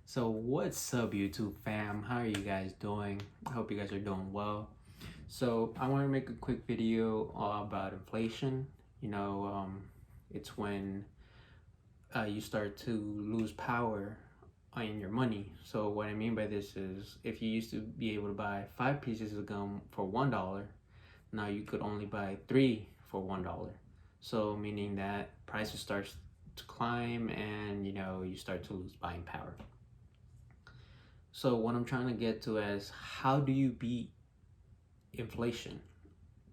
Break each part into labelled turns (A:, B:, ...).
A: So what's up, YouTube fam? How are you guys doing? I hope you guys are doing well. So I want to make a quick video about inflation. It's when you start to lose power in your money. So what I mean by this is, if you used to be able to buy 5 pieces of gum for $1, now you could only buy 3 for $1. So meaning that prices starts to climb, and you start to lose buying power. So what I'm trying to get to is, how do you beat inflation?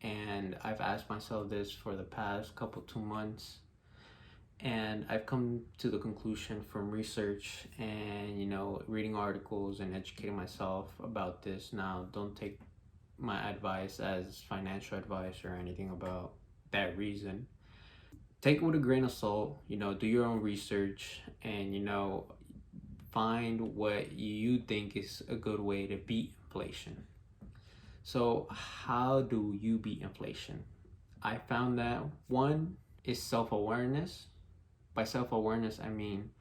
A: And I've asked myself this for the past 2 months, and I've come to the conclusion from research and reading articles and educating myself about this. Now, don't take my advice as financial advice or anything about that reason. Take it with a grain of salt. Do your own research and find what you think is a good way to beat inflation. So how do you beat inflation? I found that one is self-awareness. By self-awareness, I mean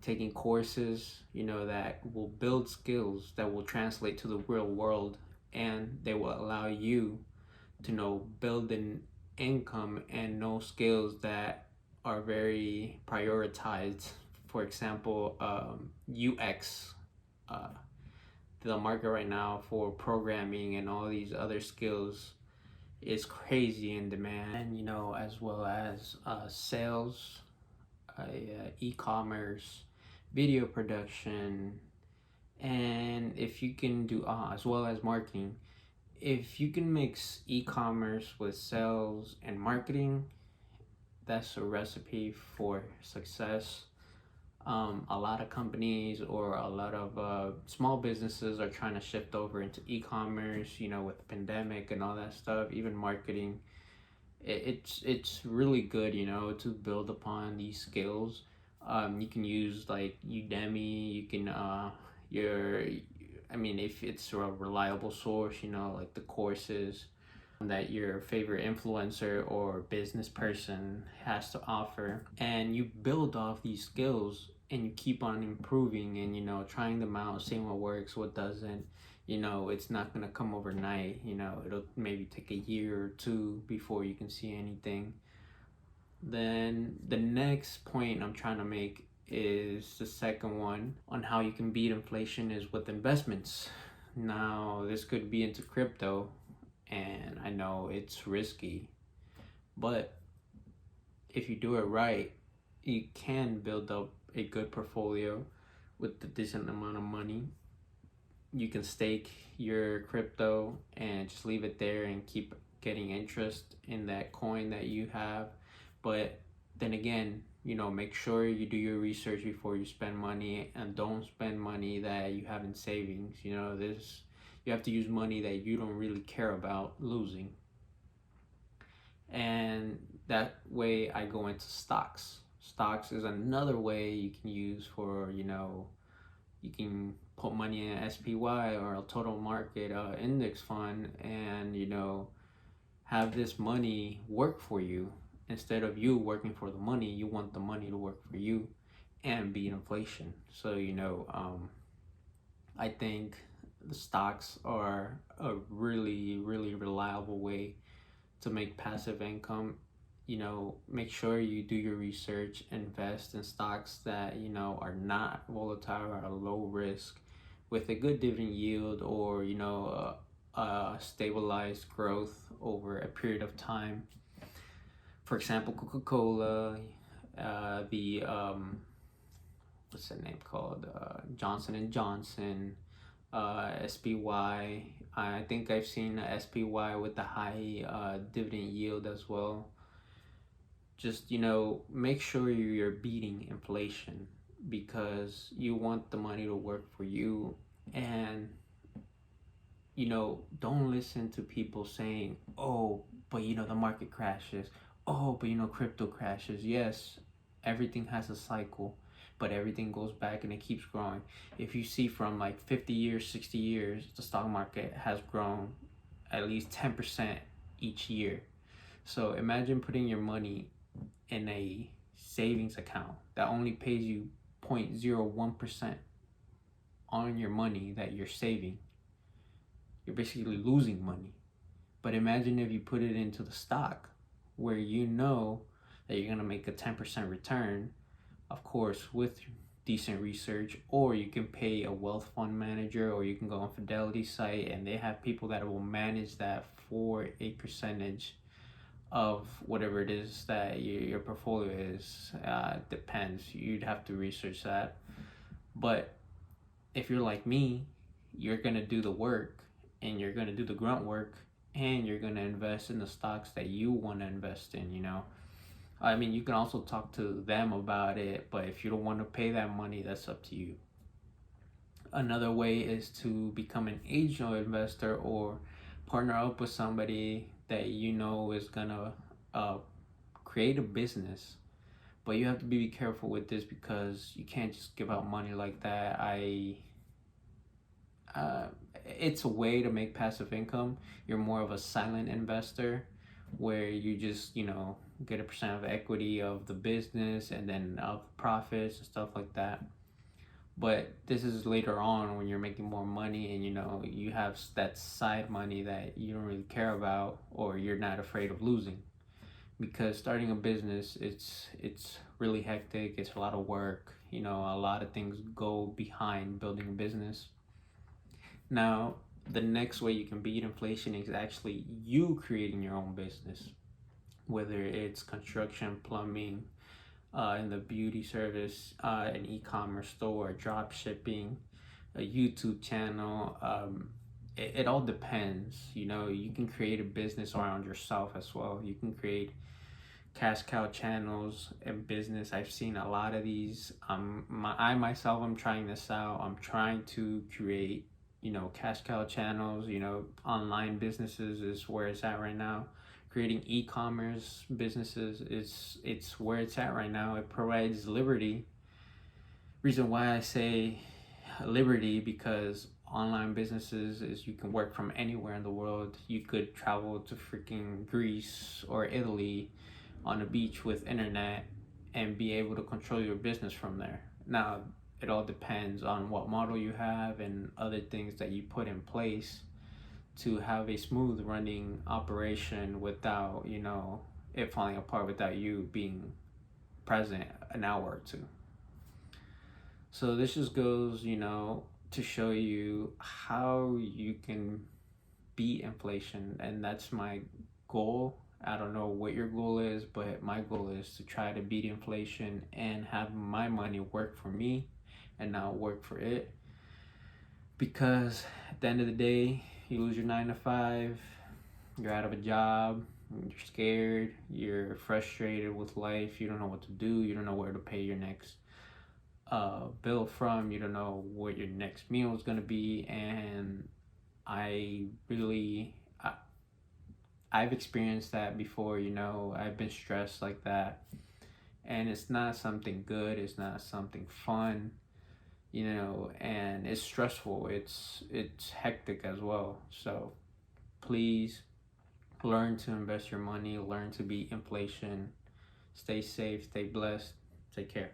A: taking courses, that will build skills that will translate to the real world, and they will allow you to build an income and know skills that are very prioritized. For example, UX. The market right now for programming and all these other skills is crazy in demand, and as well as sales, e-commerce, video production, and if you can do as well as marketing. If you can mix e-commerce with sales and marketing, that's a recipe for success. A lot of companies or a lot of small businesses are trying to shift over into e-commerce, with the pandemic and all that stuff. Even marketing, it's really good, to build upon these skills. You can use like Udemy. You can if it's a reliable source, like the courses that your favorite influencer or business person has to offer, and you build off these skills and you keep on improving and trying them out, seeing what works, what doesn't. It's not gonna come overnight. It'll maybe take a year or two before you can see anything. Then the next point I'm trying to make is the second one on how you can beat inflation, is with investments. Now, this could be into crypto, and I know it's risky, but if you do it right, you can build up a good portfolio with a decent amount of money. You can stake your crypto and just leave it there and keep getting interest in that coin that you have. But then again, make sure you do your research before you spend money, and don't spend money that you have in savings. You have to use money that you don't really care about losing. And that way I go into stocks. Stocks is another way you can use for, you can put money in an SPY or a total market index fund, and, have this money work for you. Instead of you working for the money, you want the money to work for you and beat inflation. So, I think the stocks are a really, really reliable way to make passive income. Make sure you do your research, invest in stocks that, are not volatile or low risk, with a good dividend yield, or, a stabilized growth over a period of time. For example, Coca-Cola, the what's that name called? Johnson and Johnson, SPY. I think I've seen a SPY with the high dividend yield as well. Just make sure you're beating inflation, because you want the money to work for you. And don't listen to people saying, oh, but the market crashes. Oh, but crypto crashes. Yes, everything has a cycle, but everything goes back and it keeps growing. If you see from like 50 years, 60 years, the stock market has grown at least 10% each year. So imagine putting your money in a savings account that only pays you 0.01%. on your money that you're saving. You're basically losing money. But imagine if you put it into the stock where you know that you're going to make a 10% return, of course, with decent research, or you can pay a wealth fund manager, or you can go on Fidelity site and they have people that will manage that for a percentage of whatever it is that your portfolio is. Depends. You'd have to research that. But if you're like me, you're going to do the work and you're going to do the grunt work and you're going to invest in the stocks that you want to invest in, you know. I mean, you can also talk to them about it, but if you don't want to pay that money, that's up to you. Another way is to become an angel investor or partner up with somebody that you know is going to create a business. But you have to be careful with this because you can't just give out money like that. It's a way to make passive income. You're more of a silent investor where you just, you know, get a percent of equity of the business and then of profits and stuff like that. But this is later on when you're making more money and, you know, you have that side money that you don't really care about or you're not afraid of losing. Because starting a business, it's really hectic. It's a lot of work. You know, a lot of things go behind building a business. Now, the next way you can beat inflation is actually you creating your own business, whether it's construction, plumbing, in the beauty service, an e-commerce store, drop shipping, a YouTube channel. It all depends. You know, you can create a business around yourself as well. You can create cash cow channels and business. I've seen a lot of these. I myself, I'm trying this out. I'm trying to create, you know, cash cow channels. You know, online businesses is where it's at right now. Creating e-commerce businesses it's where it's at right now. It provides liberty. Reason why I say liberty, because online businesses is you can work from anywhere in the world. You could travel to freaking Greece or Italy on a beach with internet and be able to control your business from there. Now, it all depends on what model you have and other things that you put in place to have a smooth running operation without, you know, it falling apart, without you being present an hour or two. So this just goes, you know, to show you how you can beat inflation, and that's my goal. I don't know what your goal is, but my goal is to try to beat inflation and have my money work for me and not work for it. Because at the end of the day, you lose your 9 to 5, you're out of a job, you're scared, you're frustrated with life, you don't know what to do, you don't know where to pay your next bill from, you don't know what your next meal is going to be. And I've experienced that before, you know. I've been stressed like that, and it's not something good, it's not something fun, you know, and it's stressful, it's hectic as well. So please learn to invest your money, learn to beat inflation, stay safe, stay blessed, take care.